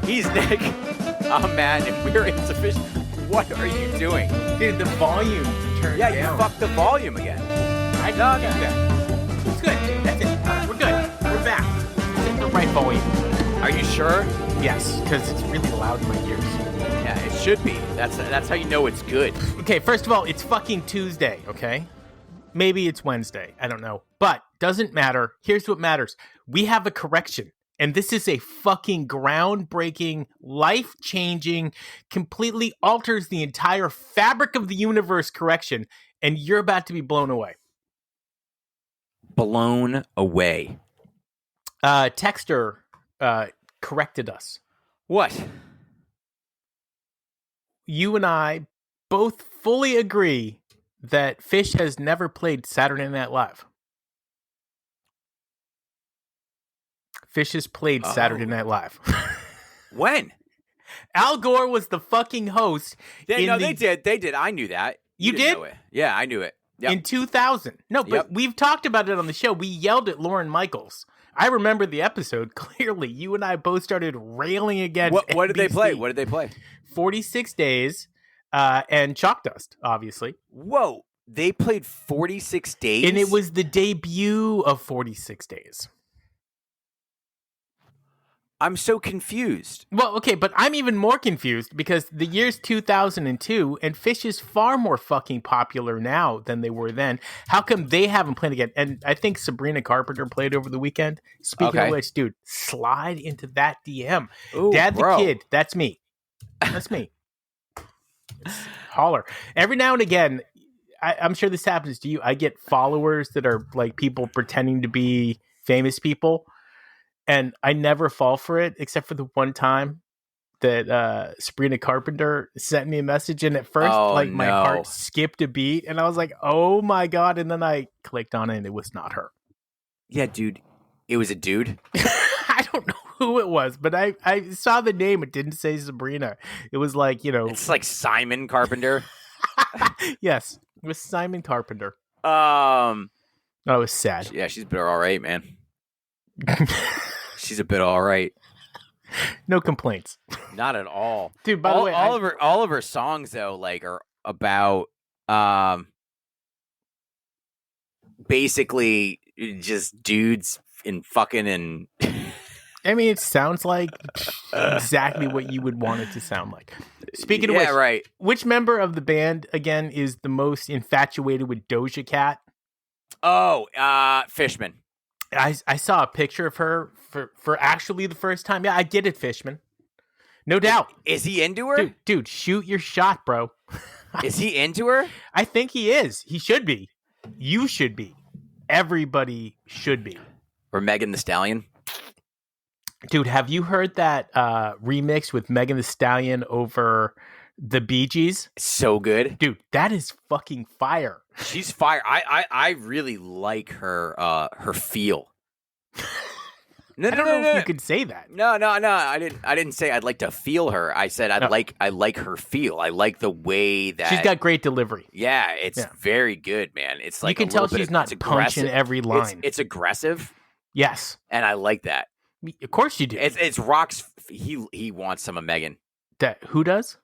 He's Nick. I'm Matt, and we're insufficient. What are you doing? Dude, the volume turned down. Yeah, you fucked the volume again. I didn't do that. It's good. That's it. We're good. We're back. It's at the right volume. Are you sure? Yes, because it's really loud in my ears. Yeah, it should be. That's how you know it's good. Okay, first of all, it's fucking Tuesday, okay? Maybe it's Wednesday. I don't know. But doesn't matter. Here's what matters. We have a correction. And this is a fucking groundbreaking, life-changing, completely alters the entire fabric of the universe correction. And you're about to be blown away. Blown away. Texter corrected us. What? You and I both fully agree that Phish has never played Saturday Night Live. Phish has played Saturday Night Live. When? Al Gore was the fucking host. They did. They did. I knew that. You didn't did? know it. Yeah, I knew it. Yep. In 2000. No, but we've talked about it on the show. We yelled at Lauren Michaels. I remember the episode clearly. You and I both started railing against What did they NBC. play? What did they play? 46 Days and Chalk Dust, obviously. Whoa. They played 46 Days? And it was the debut of 46 Days. I'm so confused. Well, okay, but I'm even more confused because the year's 2002 and Phish is far more fucking popular now than they were then. How come they haven't played again? And I think Sabrina Carpenter played over the weekend. Speaking of which, dude, slide into that DM. Ooh, Dad the bro. Kid, that's me. That's me. Holler. Every now and again, I'm sure this happens to you. I get followers that are like people pretending to be famous people. And I never fall for it, except for the one time that Sabrina Carpenter sent me a message. And at first, my heart skipped a beat. And I was like, oh, my God. And then I clicked on it, and it was not her. Yeah, dude. It was a dude? I don't know who it was, but I saw the name. It didn't say Sabrina. It was like, It's like Simon Carpenter. Yes, it was Simon Carpenter. I was sad. Yeah, she's a bit all right, man. She's a bit all right. No complaints. Not at all. Dude, by the way, all of her songs though, like, are about basically just dudes in fucking and I mean, it sounds like exactly what you would want it to sound like. Speaking of which, right. Which member of the band again is the most infatuated with Doja Cat? Fishman. I saw a picture of her for actually the first time. Yeah, I get it, Fishman. No doubt. Is he into her? Dude, shoot your shot, bro. Is he into her? I think he is. He should be. You should be. Everybody should be. Or Megan Thee Stallion? Dude, have you heard that remix with Megan Thee Stallion over the Bee Gees? So good. Dude, that is fucking fire. She's fire. I really like her feel. I don't know if you could say that. No. I didn't say I'd like to feel her. I said I like her feel. I like the way that she's got great delivery. Yeah, it's very good, man. It's like you can tell she's not punching every line. It's aggressive. Yes, and I like that. Of course you do. It's Rock's. He wants some of Megan. Who does?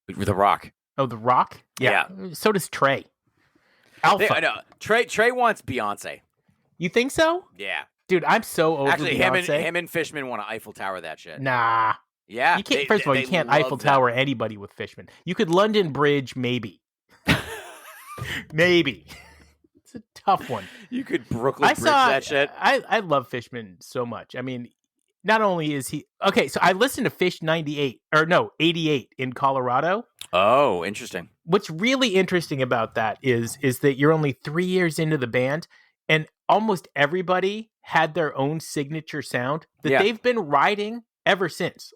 The Rock. Oh, The Rock. Yeah. So does Trey. Alpha. I know. Trey wants Beyonce. You think so? Yeah. Dude, I'm so over Actually, Beyonce. him and Fishman want to Eiffel Tower that shit. Nah. Yeah. You can't. First of all, you can't Eiffel Tower anybody with Fishman. You could London Bridge, maybe. Maybe. It's a tough one. You could Brooklyn Bridge that shit. I love Fishman so much. I mean, not only is he okay, so I listened to Phish 88 in Colorado. Oh, interesting. What's really interesting about that is that you're only 3 years into the band, and almost everybody had their own signature sound that they've been riding ever since.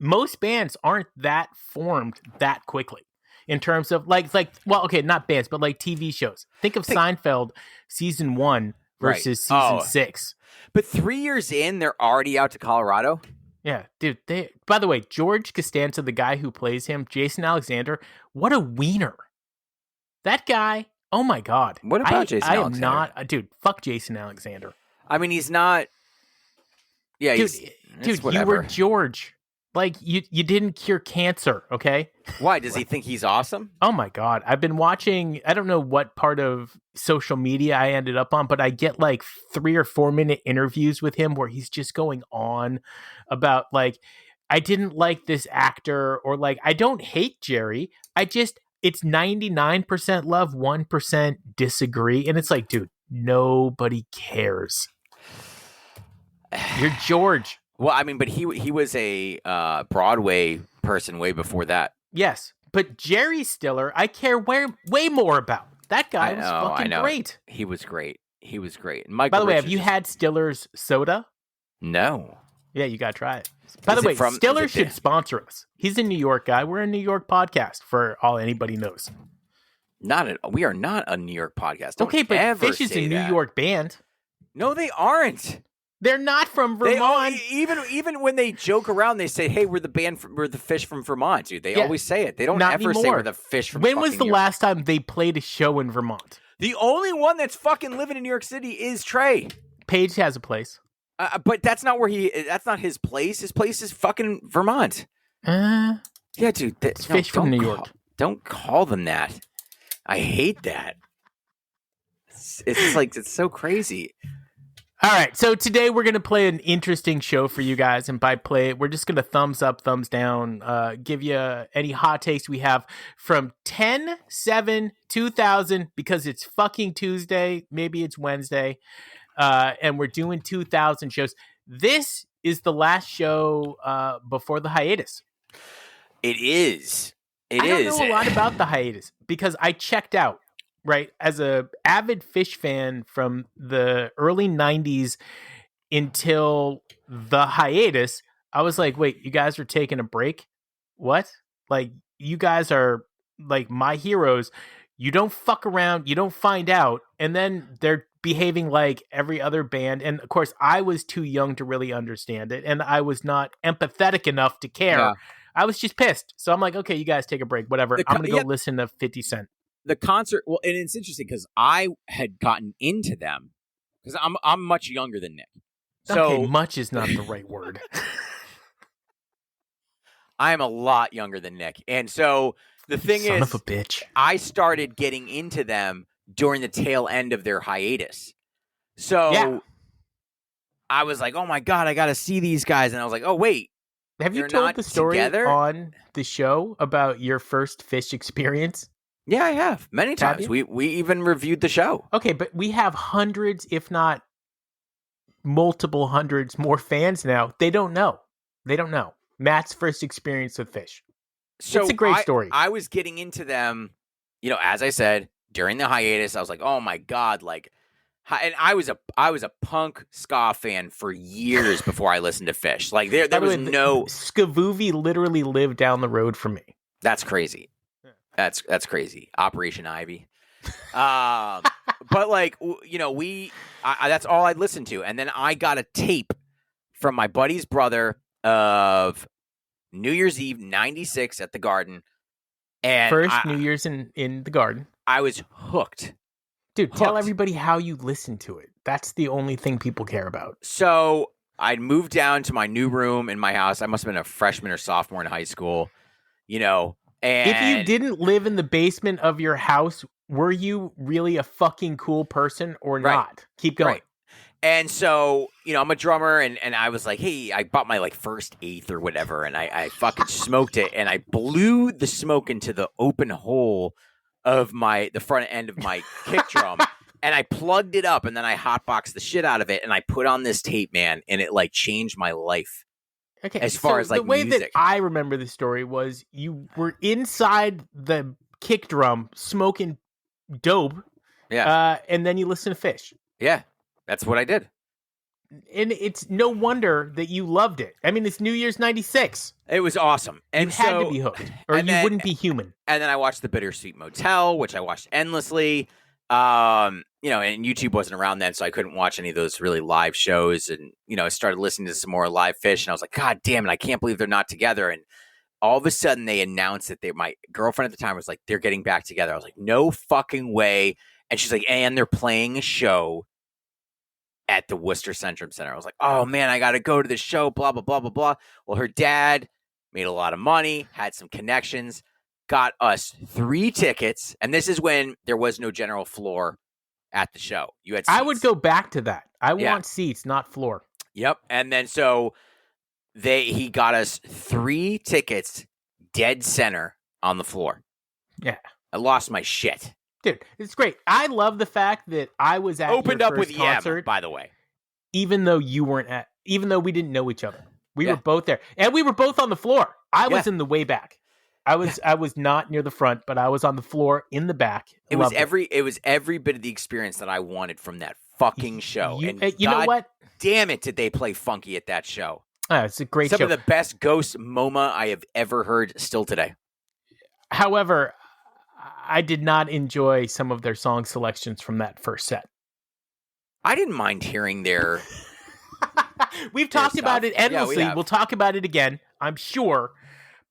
Most bands aren't that formed that quickly in terms of not bands, but like TV shows. Think of Seinfeld season 1 versus season 6. But 3 years in, they're already out to Colorado? Yeah, dude. By the way, George Costanza, the guy who plays him, Jason Alexander, what a wiener. That guy, oh my God. What about Jason Alexander? I am not, dude, fuck Jason Alexander. I mean, he's not Yeah, dude, you were George. Like, you didn't cure cancer, okay? Why? Does he think he's awesome? Oh, my God. I've been watching, I don't know what part of social media I ended up on, but I get like 3 or 4 minute interviews with him where he's just going on about like, I didn't like this actor, or like, I don't hate Jerry. It's 99% love, 1% disagree. And it's like, dude, nobody cares. You're George. Well, I mean, but he was a Broadway person way before that. Yes, but Jerry Stiller, I care way more about. That guy was fucking great. He was great. And By the way, have you had Stiller's soda? No. Yeah, you gotta try it. By the way, Stiller should sponsor us. He's a New York guy. We're a New York podcast, for all anybody knows. We are not a New York podcast. Don't okay, but Phish is a New York band. No, they aren't. They're not from Vermont. Even when they joke around, they say, "Hey, we're the Phish from Vermont, dude." They always say it. They don't ever say we're the Phish from. When was the last time they played a show in Vermont? The only one that's fucking living in New York City is Trey. Paige has a place, but that's not where that's not his place. His place is fucking Vermont. Yeah, dude. It's Phish from New York. Don't call them that. I hate that. It's so crazy. All right, so today we're going to play an interesting show for you guys, and by play it, we're just going to thumbs up, thumbs down, give you any hot takes we have from 10/7/2000, because it's fucking Tuesday, maybe it's Wednesday, and we're doing 2000 shows. This is the last show before the hiatus. It is. I don't know a lot about the hiatus, because I checked out. Right, as a avid Phish fan from the early 90s until the hiatus, I was like, wait, you guys are taking a break? What? Like, you guys are like my heroes. You don't fuck around, you don't find out, and then they're behaving like every other band. And of course, I was too young to really understand it, and I was not empathetic enough to care. Yeah. I was just pissed. So I'm like, okay, you guys take a break, whatever. I'm going to go listen to 50 Cent. The concert, well, and it's interesting because I had gotten into them because I'm much younger than Nick. So okay, much is not the right word. I am a lot younger than Nick, and so the thing Son of a bitch, I started getting into them during the tail end of their hiatus. So I was like, "Oh my god, I got to see these guys!" And I was like, "Oh wait, have you told the story on the show about your first Phish experience?" Yeah, I have. Many times. We even reviewed the show. Okay, but we have hundreds, if not multiple hundreds more fans now. They don't know. Matt's first experience with Phish. So it's a great story. I was getting into them, as I said, during the hiatus. I was like, oh my God, and I was a punk ska fan for years before I listened to Phish. Like there was no Skavoovie literally lived down the road from me. That's crazy. That's crazy. Operation Ivy. But that's all I'd listened to. And then I got a tape from my buddy's brother of New Year's Eve, 96 at the Garden. And New Year's in the Garden. I was hooked. Dude, tell everybody how you listened to it. That's the only thing people care about. So I'd moved down to my new room in my house. I must have been a freshman or sophomore in high school, And if you didn't live in the basement of your house, were you really a fucking cool person or not? Keep going. Right. And so, I'm a drummer, and I was like, hey, I bought my first eighth or whatever, and I fucking smoked it, and I blew the smoke into the open hole of the front end of my kick drum, and I plugged it up, and then I hotboxed the shit out of it, and I put on this tape, man, and it changed my life. Okay, as far as the way music. that I remember the story was you were inside the kick drum smoking dope, and then you listened to Phish. Yeah, that's what I did. And it's no wonder that you loved it. I mean, it's New Year's 96. It was awesome. And you had to be hooked, or you wouldn't be human. And then I watched The Bittersweet Motel, which I watched endlessly. And YouTube wasn't around then, so I couldn't watch any of those really live shows. And, I started listening to some more live Phish, and I was like, God damn it, I can't believe they're not together. And all of a sudden they announced that my girlfriend at the time was like, they're getting back together. I was like, no fucking way. And she's like, and they're playing a show at the Worcester Centrum Center. I was like, oh man, I got to go to the show, blah, blah, blah, blah, blah. Well, her dad made a lot of money, had some connections, got us 3 tickets. And this is when there was no general floor at the show. You had seats. I would go back to that. I want seats, not floor. Yep. And then so he got us 3 tickets dead center on the floor. Yeah. I lost my shit. Dude, it's great. I love the fact that I was at Opened your up first with concert, by the way. Even though you weren't at, even though we didn't know each other. We were both there. And we were both on the floor. I was in the way back. I was not near the front, but I was on the floor in the back. It was every bit of the experience that I wanted from that fucking show. You know what? Damn it, did they play funky at that show? It's a great show. Some of the best Ghost MoMA I have ever heard still today. However, I did not enjoy some of their song selections from that first set. I didn't mind hearing their... We've talked about it endlessly. We'll talk about it again, I'm sure.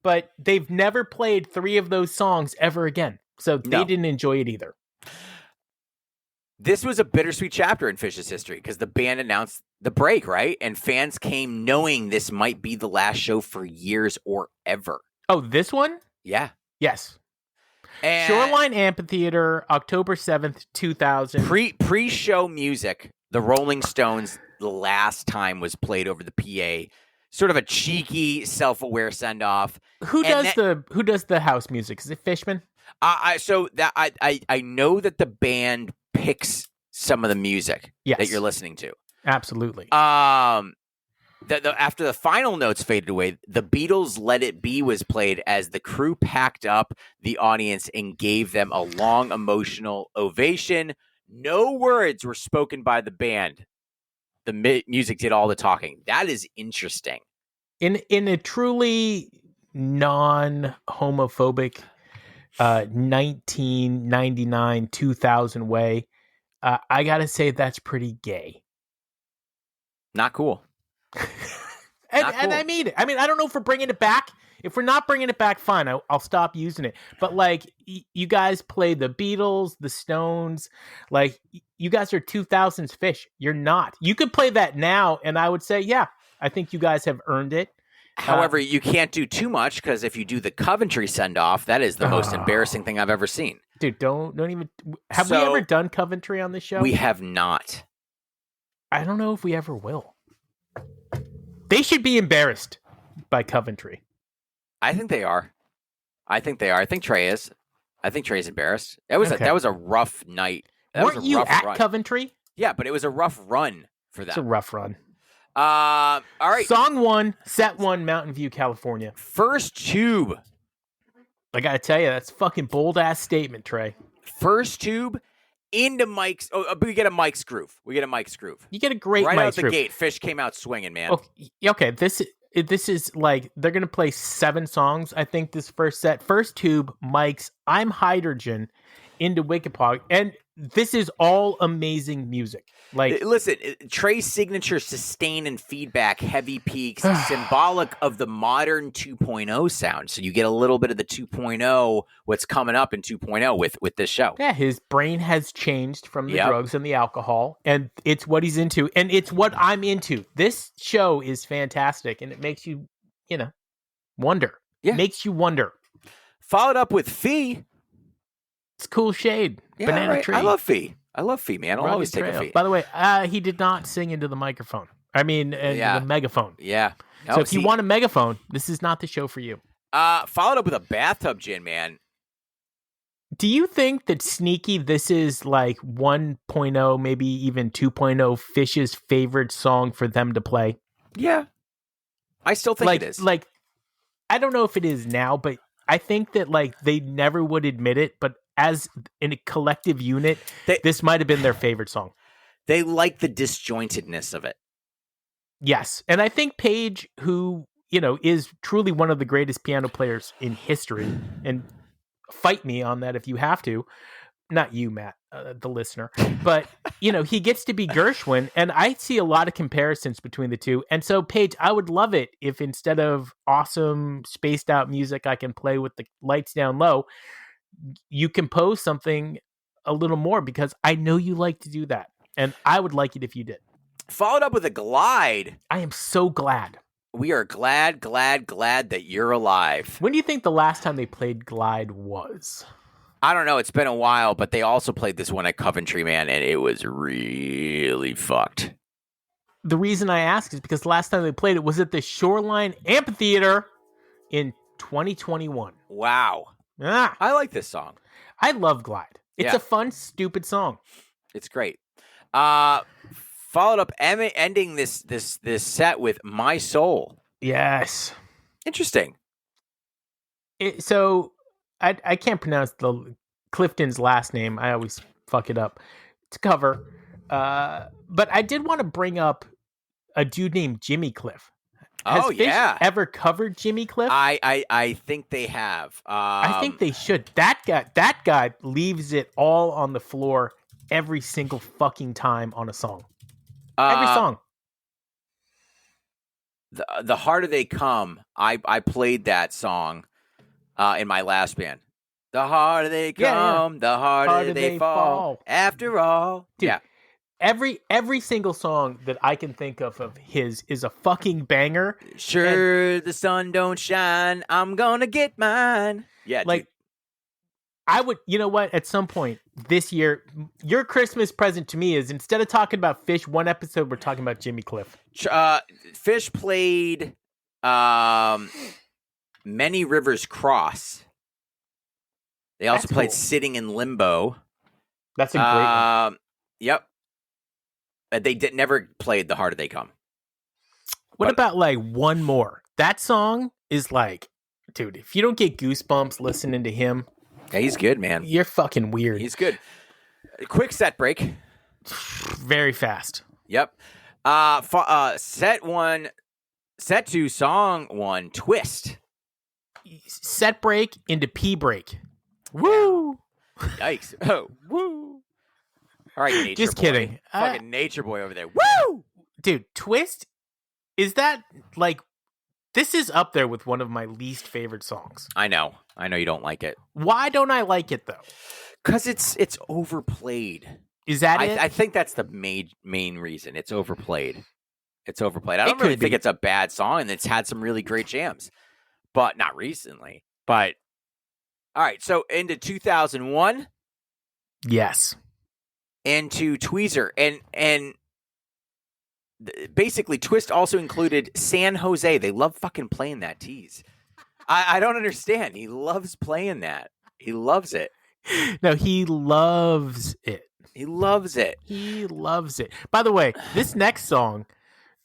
But they've never played 3 of those songs ever again. So they didn't enjoy it either. This was a bittersweet chapter in Phish's history because the band announced the break, right? And fans came knowing this might be the last show for years or ever. Oh, this one? Yeah. Yes. And Shoreline Amphitheater, October 7th, 2000. Pre-show music, the Rolling Stones, the last time was played over the PA. Sort of a cheeky, self-aware send-off. Who does the house music? Is it Fishman? I know that the band picks some of the music that you're listening to. Absolutely. After the final notes faded away, the Beatles' Let It Be was played as the crew packed up the audience and gave them a long emotional ovation. No words were spoken by the band. The music did all the talking. That is interesting. In a truly non-homophobic 1999, 2000 way, I gotta say that's pretty gay. Not cool. And I mean it. I mean, I don't know if we're bringing it back. If we're not bringing it back, fine. I'll stop using it. But like, you guys play the Beatles, the Stones. Like, you guys are 2000s Phish. You're not. You could play that now, and I would say, yeah, I think you guys have earned it. However, you can't do too much because if you do the Coventry send-off, that is the most embarrassing thing I've ever seen. Dude, don't even. Have we ever done Coventry on this show? We have not. I don't know if we ever will. They should be embarrassed by Coventry. I think they are. I think Trey is. I think Trey's embarrassed. That was a rough night. Weren't you at Coventry? Yeah, but it was a rough run for them. It's a rough run. All right. Song 1, set 1, Mountain View, California. First Tube. I gotta tell you, that's a fucking bold ass statement, Trey. First Tube into Mike's. Oh, we get a Mike's groove. You get a Mike's groove. You get a great right Mike's groove. Right out the gate. Phish came out swinging, man. Okay, this is like, they're gonna play 7 songs. I think this first set. First Tube, Mike's I'm Hydrogen, into Wikipog, and this is all amazing music. Like, listen, Trey's signature sustain and feedback, heavy peaks, symbolic of the modern 2.0 sound. So you get a little bit of the 2.0, what's coming up in 2.0 with this show. Yeah, his brain has changed from the drugs and the alcohol, and it's what he's into, and it's what I'm into. This show is fantastic, and it makes you, wonder. Yeah. Makes you wonder. Followed up with Fee. It's cool shade. Yeah, Banana right. Tree. I love Fee, man. I'll always take a Fee. By the way, he did not sing into the microphone. I mean, the megaphone. Yeah. So if you want a megaphone, this is not the show for you. Followed up with a bathtub gin, man. Do you think that Sneaky, this is like 1.0, maybe even 2.0 Phish's favorite song for them to play? Yeah. I still think it is. Like, I don't know if it is now, but I think that like they never would admit it, but as in a collective unit, this might have been their favorite song. They like the disjointedness of it. Yes. And I think Paige, who, is truly one of the greatest piano players in history, and fight me on that if you have to. Not you, Matt, the listener. But, he gets to be Gershwin, and I see a lot of comparisons between the two. And so, Paige, I would love it if instead of awesome, spaced out music I can play with the lights down low, you compose something a little more, because I know you like to do that. And I would like it if you did. Followed up with a Glide. I am so glad. We are glad that you're alive. When do you think the last time they played Glide was? I don't know. It's been a while, but they also played this one at Coventry, man, and it was really fucked. The reason I ask is because the last time they played it was at the Shoreline Amphitheater in 2021. Wow. I like this song. I love Glide. It's a fun, stupid song. It's great. Followed up, ending this set with My Soul. Yes. Interesting. So I can't pronounce the Clifton's last name. I always fuck it up. It's a cover. But I did want to bring up a dude named Jimmy Cliff. Has Phish ever covered Jimmy Cliff? I think they have. I think they should. That guy leaves it all on the floor every single fucking time on a song. Every song. The Harder They Come, I played that song in my last band. The harder they come, the harder they fall. After all. Dude, every single song that I can think of his is a fucking banger. Sure, the sun don't shine, I'm gonna get mine. Yeah, like, dude. I would, you know what? At some point this year, your Christmas present to me is instead of talking about Phish one episode, we're talking about Jimmy Cliff. Phish played Many Rivers Cross. They also played Sitting in Limbo. That's a great one. Yep. They never played The Harder They Come. What about like one more? That song is like, dude, if you don't get goosebumps listening to him. Yeah, he's good, man. You're fucking weird. He's good. Quick set break. Very fast. Yep. Set 2, song 1, Twist. Set break into pee break. Woo! Yikes. Oh, woo. All right, Nature Just Boy. kidding. Fucking Nature Boy over there. Woo! Dude, Twist, is that like, this is up there with one of my least favorite songs. I know you don't like it. Why don't I like it, though? Because it's overplayed. Is that it? I think that's the main reason. It's overplayed. I don't really think it's a bad song, and it's had some really great jams. But not recently. But, all right, so into 2001. Yes. Into Tweezer. And basically, Twist also included San Jose. They love fucking playing that tease. I don't understand. He loves playing that. He loves it. No, he loves it. He loves it. He loves it. By the way, this next song,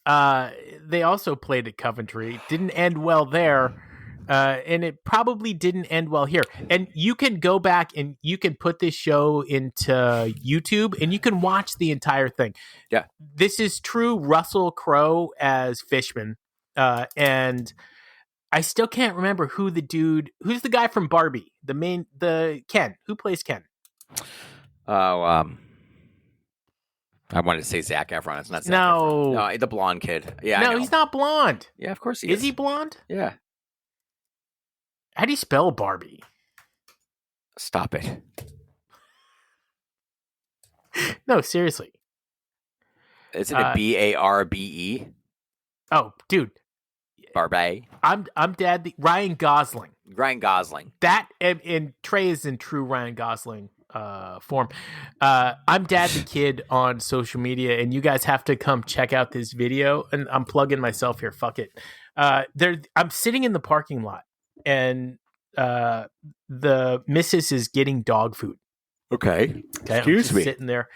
they also played at Coventry. Didn't end well there. And it probably didn't end well here. And you can go back and you can put this show into YouTube and you can watch the entire thing. Yeah. This is true Russell Crowe as Fishman. And I still can't remember who's the guy from Barbie, the Ken, who plays Ken? Oh, I wanted to say Zac Efron. It's not Zac Efron. No, the blonde kid. Yeah, no, he's not blonde. Yeah, of course he is. Is he blonde? Yeah. How do you spell Barbie? Stop it. No, seriously. Isn't it Barbe? Oh, dude. Barbie. I'm Dad. Ryan Gosling. That and Trey is in true Ryan Gosling form. I'm Dad the Kid on social media, and you guys have to come check out this video. And I'm plugging myself here. Fuck it. I'm sitting in the parking lot, and the missus is getting dog food. Okay. Excuse me. Sitting there,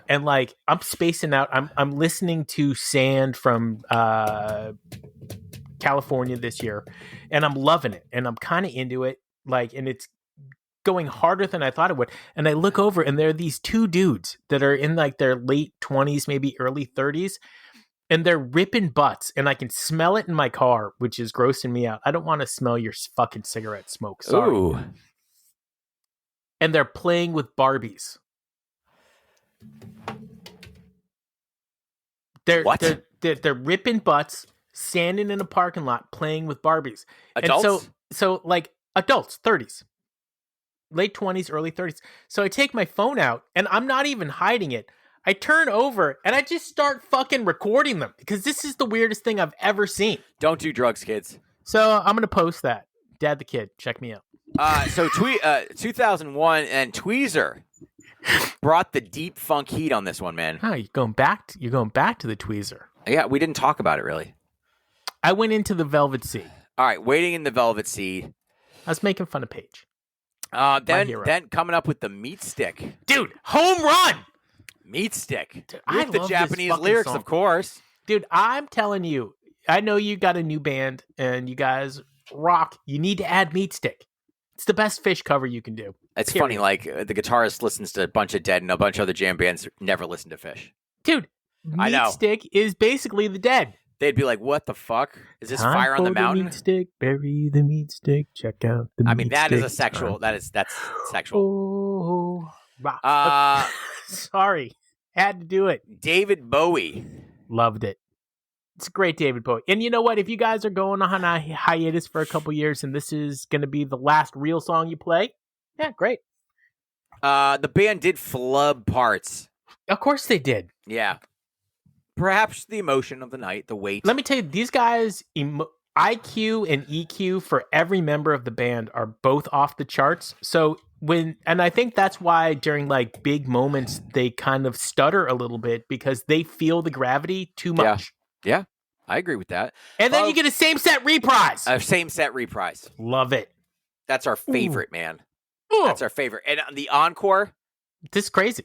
and like I'm spacing out. I'm listening to Sand from California this year, and I'm loving it, and I'm kind of into it. Like, and it's going harder than I thought it would. And I look over, and there are these two dudes that are in like their late 20s, maybe early 30s, and they're ripping butts, and I can smell it in my car, which is grossing me out. I don't want to smell your fucking cigarette smoke. Sorry. Ooh. And they're playing with Barbies. They're ripping butts, standing in a parking lot, playing with Barbies. Adults? And so like adults, 30s, late 20s, early 30s. So I take my phone out, and I'm not even hiding it. I turn over and I just start fucking recording them because this is the weirdest thing I've ever seen. Don't do drugs, kids. So I'm going to post that. Dad the Kid, check me out. So 2001 and Tweezer brought the deep funk heat on this one, man. Oh, you're going back to the Tweezer. Yeah, we didn't talk about it really. I went into the Velvet Sea. All right, Waiting in the Velvet Sea. I was making fun of Paige. Then coming up with the Meat Stick. Dude, home run! Meat Stick. Dude, with the Japanese lyrics, song. Of course. Dude, I'm telling you, I know you got a new band and you guys rock. You need to add Meat Stick. It's the best Phish cover you can do. It's funny, like the guitarist listens to a bunch of Dead and a bunch of other jam bands never listen to Phish. Dude, Meat Stick is basically the Dead. They'd be like, "What the fuck is this? Time Fire on the Mountain?" Meat Stick, bury the Meat Stick. Check out the. I mean, meat that stick. is a sexual. That's sexual. Oh, sorry, had to do it. David Bowie, loved it. It's a great David Bowie. And you know what? If you guys are going on a hiatus for a couple years, and this is going to be the last real song you play, yeah, great. The band did flub parts. Of course they did. Yeah. Perhaps the emotion of the night, the weight. Let me tell you, these guys, IQ and EQ for every member of the band are both off the charts. So and I think that's why during like big moments, they kind of stutter a little bit because they feel the gravity too much. Yeah, I agree with that. And then you get a same set reprise. Same set reprise. Love it. That's our favorite, man. Ooh. That's our favorite. And the encore. This is crazy.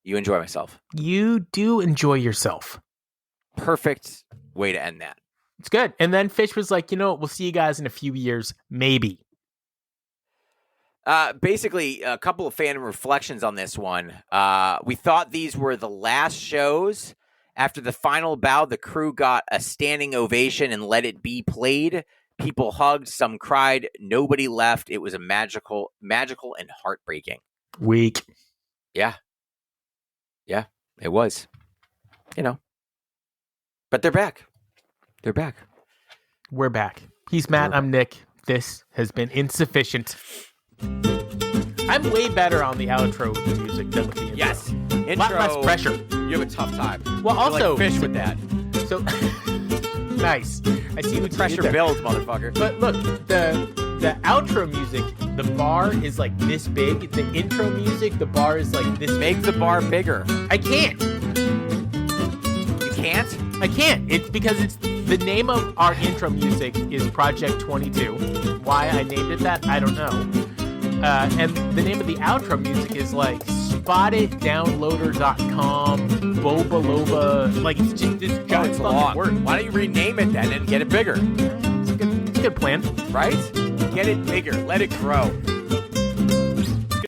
You enjoy myself. You do enjoy yourself. Perfect way to end that. It's good. And then Phish was like, you know what? We'll see you guys in a few years. Maybe. Basically, a couple of fan reflections on this one. We thought these were the last shows. After the final bow, the crew got a standing ovation and Let It Be played. People hugged, some cried, nobody left. It was a magical and heartbreaking. Weak. Yeah, it was. You know. But they're back. They're back. We're back. He's Matt. I'm Nick. This has been insufficient. I'm way better on the outro music than with the intro. Yes. Intro. A lot less pressure. You have a tough time. Well, also like Phish with that. So nice. I see what pressure builds, motherfucker. But look, the outro music, the bar is like this big. The intro music, the bar is like this. Make the bar bigger. I can't. You can't? I can't. It's because it's the name of our intro music is Project 22. Why I named it that, I don't know. And the name of the outro music is like spotitdownloader.com, Boba Loba. Like it's just this giant fucking word. Why don't you rename it then and get it bigger? It's a good plan. Right? Get it bigger. Let it grow.